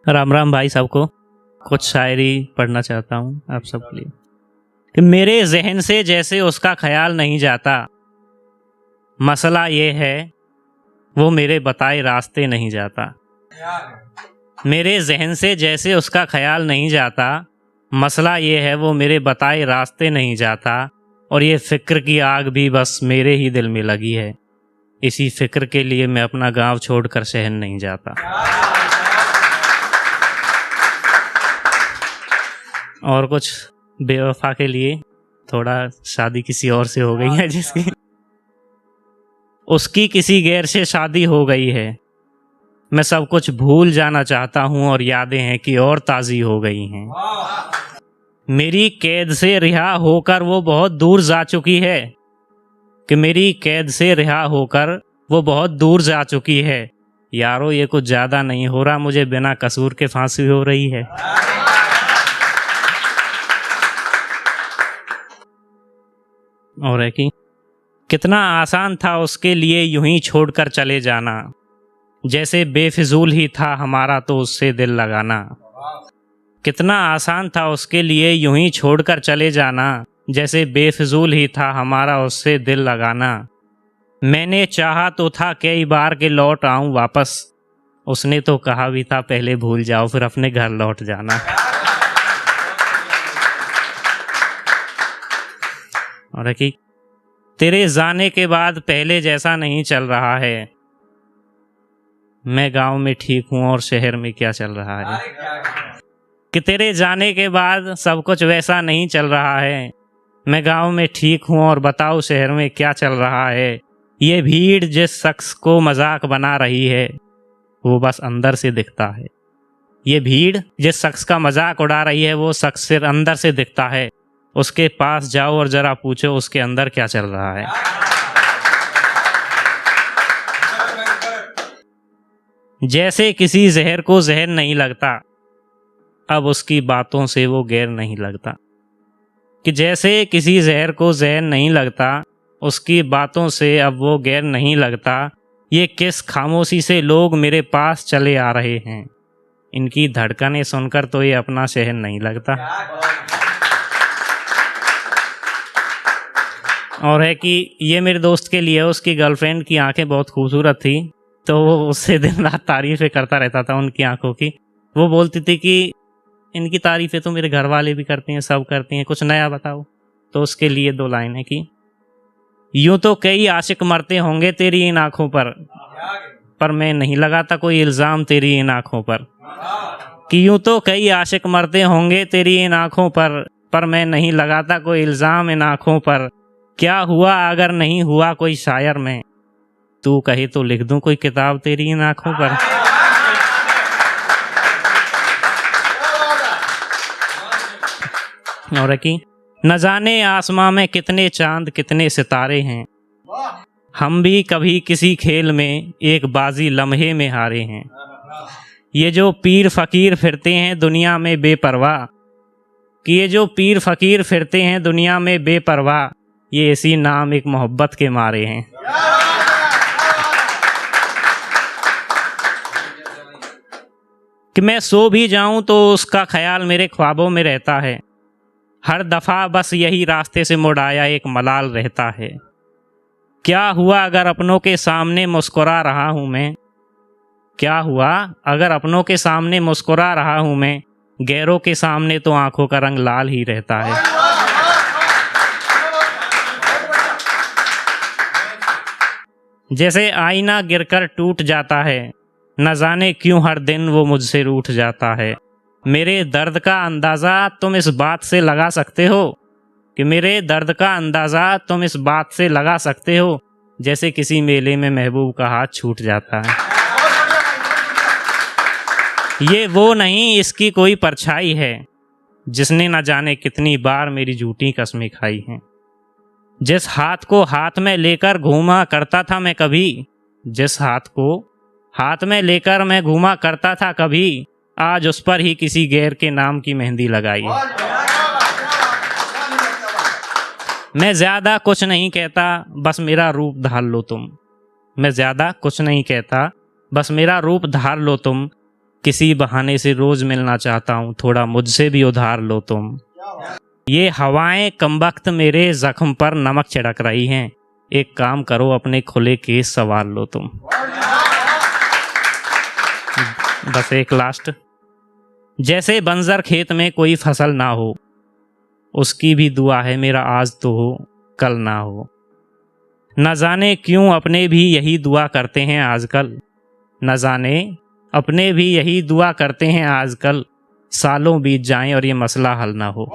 राम राम भाई सबको। कुछ शायरी पढ़ना चाहता हूँ आप सबके लिए कि मेरे जहन से जैसे उसका ख्याल नहीं जाता, मसला ये है वो मेरे बताए रास्ते नहीं जाता। मेरे जहन से जैसे उसका ख्याल नहीं जाता, मसला ये है वो मेरे बताए रास्ते नहीं जाता। और ये फ़िक्र की आग भी बस मेरे ही दिल में लगी है, इसी फ़िक्र के लिए मैं अपना गांव छोड़कर शहर नहीं जाता। और कुछ बेवफा के लिए, थोड़ा शादी किसी और से हो गई है जिसकी उसकी किसी गैर से शादी हो गई है। मैं सब कुछ भूल जाना चाहता हूँ और यादें हैं कि और ताज़ी हो गई हैं। मेरी कैद से रिहा होकर वो बहुत दूर जा चुकी है, कि मेरी कैद से रिहा होकर वो बहुत दूर जा चुकी है। यारो ये कुछ ज़्यादा नहीं हो रहा, मुझे बिना कसूर के फांसी हो रही है। और है कि कितना आसान था उसके लिए यूं ही छोड़कर चले जाना, जैसे बेफिजूल ही था हमारा तो उससे दिल लगाना। कितना आसान था उसके लिए यूं ही छोड़कर चले जाना, जैसे बेफिजूल ही था हमारा उससे दिल लगाना। मैंने चाहा तो था कई बार के लौट आऊं वापस, उसने तो कहा भी था पहले भूल जाओ फिर अपने घर लौट जाना। और कि तेरे जाने के बाद पहले जैसा नहीं चल रहा है, मैं गांव में ठीक हूँ और शहर में क्या चल रहा है। कि तेरे जाने के बाद सब कुछ वैसा नहीं चल रहा है, मैं गांव में ठीक हूँ और बताओ शहर में क्या चल रहा है। ये भीड़ जिस शख्स को मजाक बना रही है वो बस अंदर से दिखता है। ये भीड़ जिस शख्स का मजाक उड़ा रही है वो शख्स सिर्फ अंदर से दिखता है। उसके पास जाओ और जरा पूछो उसके अंदर क्या चल रहा है। जैसे किसी जहर को जहर नहीं लगता, अब उसकी बातों से वो गैर नहीं लगता। कि जैसे किसी जहर को जहर नहीं लगता, उसकी बातों से अब वो गैर नहीं लगता। ये किस खामोशी से लोग मेरे पास चले आ रहे हैं, इनकी धड़कनें सुनकर तो ये अपना शहर नहीं लगता। और है कि ये मेरे दोस्त के लिए, उसकी गर्लफ्रेंड की आंखें बहुत खूबसूरत थी, तो वो उससे दिन रात तारीफ़ें करता रहता था उनकी आंखों की। वो बोलती थी कि इनकी तारीफ़ें तो मेरे घर वाले भी करते हैं, सब करते हैं, कुछ नया बताओ। तो उसके लिए 2 लाइन है कि यूं तो कई आशिक मरते होंगे तेरी इन आँखों पर मैं नहीं लगाता कोई इल्ज़ाम तेरी इन आँखों पर। कि यूं तो कई आशिक मरते होंगे तेरी इन आँखों पर मैं नहीं लगाता कोई इल्ज़ाम इन आँखों पर। क्या हुआ अगर नहीं हुआ कोई शायर में, तू कहे तो लिख दूं कोई किताब तेरी इन आँखों पर। और कि न जाने आसमां में कितने चांद कितने सितारे हैं, हम भी कभी किसी खेल में एक बाजी लम्हे में हारे हैं। ये जो पीर फकीर फिरते हैं दुनिया में बेपरवाह, कि ये जो पीर फकीर फिरते हैं दुनिया में बेपरवाह, ये इसी नाम एक मोहब्बत के मारे हैं। कि मैं सो भी जाऊं तो उसका ख्याल मेरे ख्वाबों में रहता है, हर दफ़ा बस यही रास्ते से मुड़ आया एक मलाल रहता है। क्या हुआ अगर अपनों के सामने मुस्कुरा रहा हूँ मैं, क्या हुआ अगर अपनों के सामने मुस्कुरा रहा हूँ मैं, गैरों के सामने तो आंखों का रंग लाल ही रहता है। जैसे आईना गिरकर टूट जाता है, न जाने क्यों हर दिन वो मुझसे रूठ जाता है। मेरे दर्द का अंदाज़ा तुम इस बात से लगा सकते हो, कि मेरे दर्द का अंदाज़ा तुम इस बात से लगा सकते हो, जैसे किसी मेले में महबूब का हाथ छूट जाता है। ये वो नहीं इसकी कोई परछाई है, जिसने न जाने कितनी बार मेरी झूठी कसमें खाई हैं। जिस हाथ को हाथ में लेकर घूमा करता था मैं कभी, जिस हाथ को हाथ में लेकर मैं घूमा करता था कभी, आज उस पर ही किसी गैर के नाम की मेहंदी लगाई है। मैं ज़्यादा कुछ नहीं कहता बस मेरा रूप धार लो तुम, मैं ज़्यादा कुछ नहीं कहता बस मेरा रूप धार लो तुम। किसी बहाने से रोज मिलना चाहता हूँ, थोड़ा मुझसे भी उधार लो तुम। ये हवाएं कमबख्त मेरे जख्म पर नमक छिड़क रही हैं, एक काम करो अपने खुले केस सवार लो तुम। बस एक लास्ट। जैसे बंजर खेत में कोई फसल ना हो, उसकी भी दुआ है मेरा आज तो हो कल ना हो। न जाने क्यों अपने भी यही दुआ करते हैं आजकल, न जाने अपने भी यही दुआ करते हैं आजकल, सालों बीत जाएं और ये मसला हल ना हो।